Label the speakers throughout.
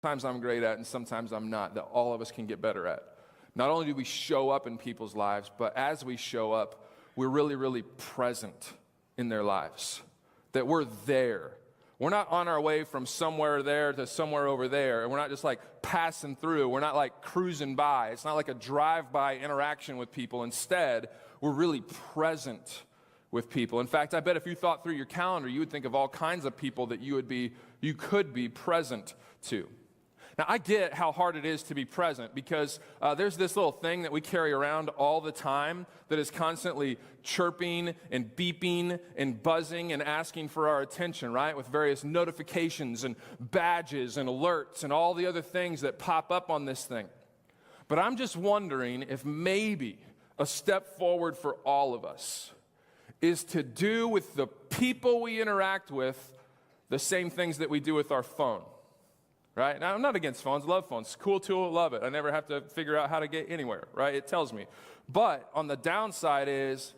Speaker 1: sometimes I'm great at and sometimes I'm not, that all of us can get better at. Not only do we show up in people's lives, but as we show up, we're really, really present in their lives. That we're there. We're not on our way from somewhere there to somewhere over there, and we're not just like passing through. We're not like cruising by. It's not like a drive-by interaction with people. Instead, we're really present with people. In fact, I bet if you thought through your calendar, you would think of all kinds of people that you could be present to. Now, I get how hard it is to be present because there's this little thing that we carry around all the time that is constantly chirping and beeping and buzzing and asking for our attention, right? With various notifications and badges and alerts and all the other things that pop up on this thing. But I'm just wondering if maybe a step forward for all of us is to do with the people we interact with the same things that we do with our phone. Right? Now, I'm not against phones. Love phones. Cool tool. Love it. I never have to figure out how to get anywhere. Right? It tells me. But on the downside is,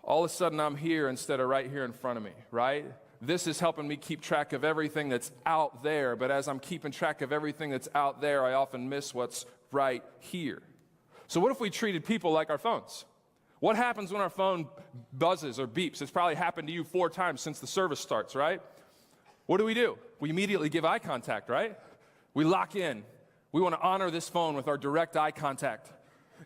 Speaker 1: all of a sudden I'm here instead of right here in front of me. Right? This is helping me keep track of everything that's out there. But as I'm keeping track of everything that's out there, I often miss what's right here. So what if we treated people like our phones? What happens when our phone buzzes or beeps? It's probably happened to you 4 times since the service starts, right? What do? We immediately give eye contact, right? We lock in. We want to honor this phone with our direct eye contact.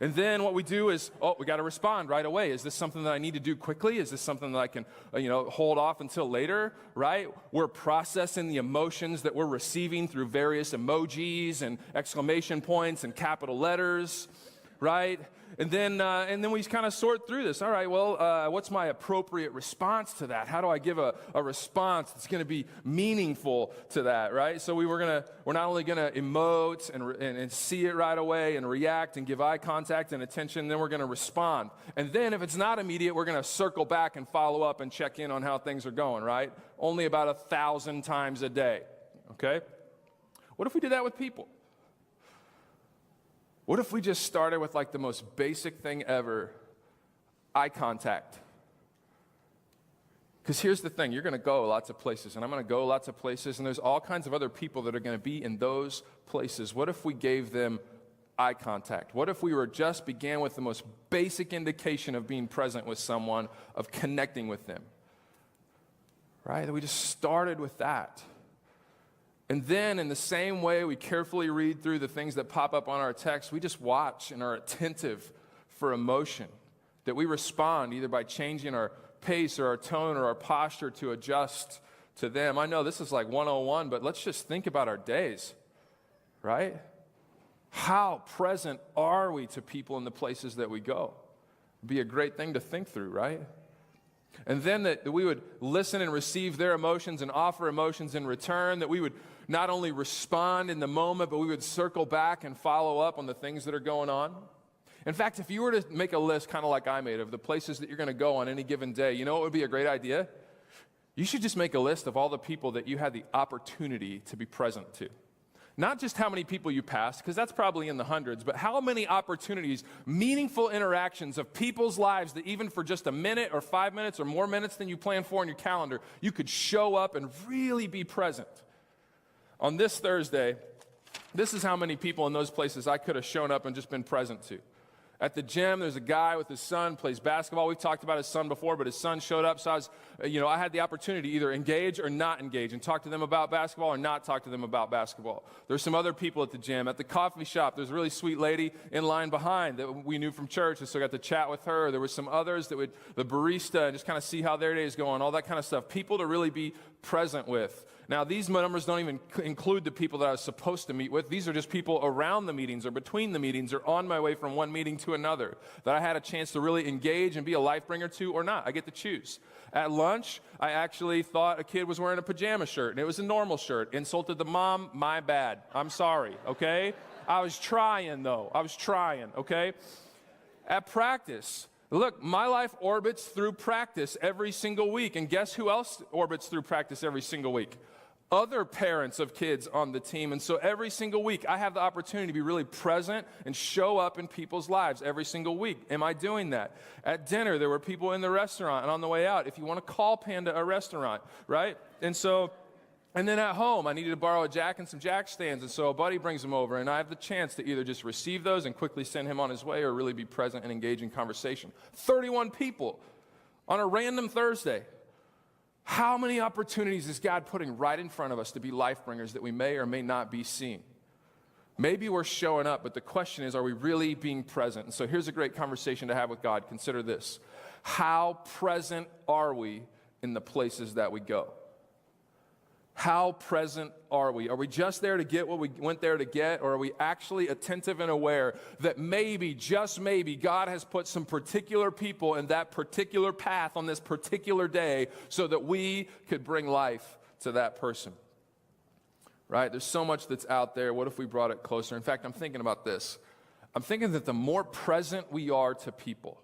Speaker 1: And then what we do is, we got to respond right away. Is this something that I need to do quickly? Is this something that I can, hold off until later, right? We're processing the emotions that we're receiving through various emojis and exclamation points and capital letters, right? And then we kind of sort through this. All right, well, what's my appropriate response to that? How do I give a response that's going to be meaningful to that, right? So we're not only going to emote and see it right away and react and give eye contact and attention, then we're going to respond. And then if it's not immediate, we're going to circle back and follow up and check in on how things are going, right? Only about 1,000 times a day, okay? What if we did that with people? What if we just started with like the most basic thing ever, eye contact? Because here's the thing, you're going to go lots of places, and I'm going to go lots of places, and there's all kinds of other people that are going to be in those places. What if we gave them eye contact? What if we began with the most basic indication of being present with someone, of connecting with them? Right? That we just started with that. And then in the same way we carefully read through the things that pop up on our text, we just watch and are attentive for emotion. That we respond either by changing our pace or our tone or our posture to adjust to them. I know this is like 101, but let's just think about our days, right? How present are we to people in the places that we go? It'd be a great thing to think through, right? And then that we would listen and receive their emotions and offer emotions in return, that we would not only respond in the moment, but we would circle back and follow up on the things that are going on. In fact, if you were to make a list, kind of like I made, of the places that you're going to go on any given day, you know what would be a great idea? You should just make a list of all the people that you had the opportunity to be present to. Not just how many people you passed, because that's probably in the hundreds, but how many opportunities, meaningful interactions of people's lives that even for just a minute or 5 minutes or more minutes than you planned for in your calendar, you could show up and really be present. On this Thursday, this is how many people in those places I could have shown up and just been present to. At the gym, there's a guy with his son, plays basketball. We've talked about his son before, but his son showed up, so I had the opportunity to either engage or not engage and talk to them about basketball or not talk to them about basketball. There's some other people at the gym. At the coffee shop, there's a really sweet lady in line behind that we knew from church, and so I got to chat with her. There were some others that would, the barista, and just kind of see how their day is going, all that kind of stuff. People to really be present with. Now, these numbers don't even include the people that I was supposed to meet with. These are just people around the meetings or between the meetings or on my way from one meeting to another that I had a chance to really engage and be a life bringer to or not. I get to choose. At lunch, I actually thought a kid was wearing a pajama shirt, and it was a normal shirt. Insulted the mom, my bad. I'm sorry, okay? I was trying, though. Okay? At practice, look, my life orbits through practice every single week, and guess who else orbits through practice every single week? Other parents of kids on the team. And so every single week, I have the opportunity to be really present and show up in people's lives every single week. Am I doing that? At dinner, there were people in the restaurant and on the way out. If you want to call Panda a restaurant, right? And so And then at home, I needed to borrow a jack and some jack stands, and so a buddy brings them over, and I have the chance to either just receive those and quickly send him on his way or really be present and engage in conversation. 31 people on a random Thursday. How many opportunities is God putting right in front of us to be life bringers that we may or may not be seeing? Maybe we're showing up, but the question is, are we really being present? And so here's a great conversation to have with God. Consider this. How present are we in the places that we go? How present are we? Are we just there to get what we went there to get, or are we actually attentive and aware that maybe, just maybe, God has put some particular people in that particular path on this particular day so that we could bring life to that person? Right? There's so much that's out there. What if we brought it closer? In fact, I'm thinking about this. I'm thinking that the more present we are to people,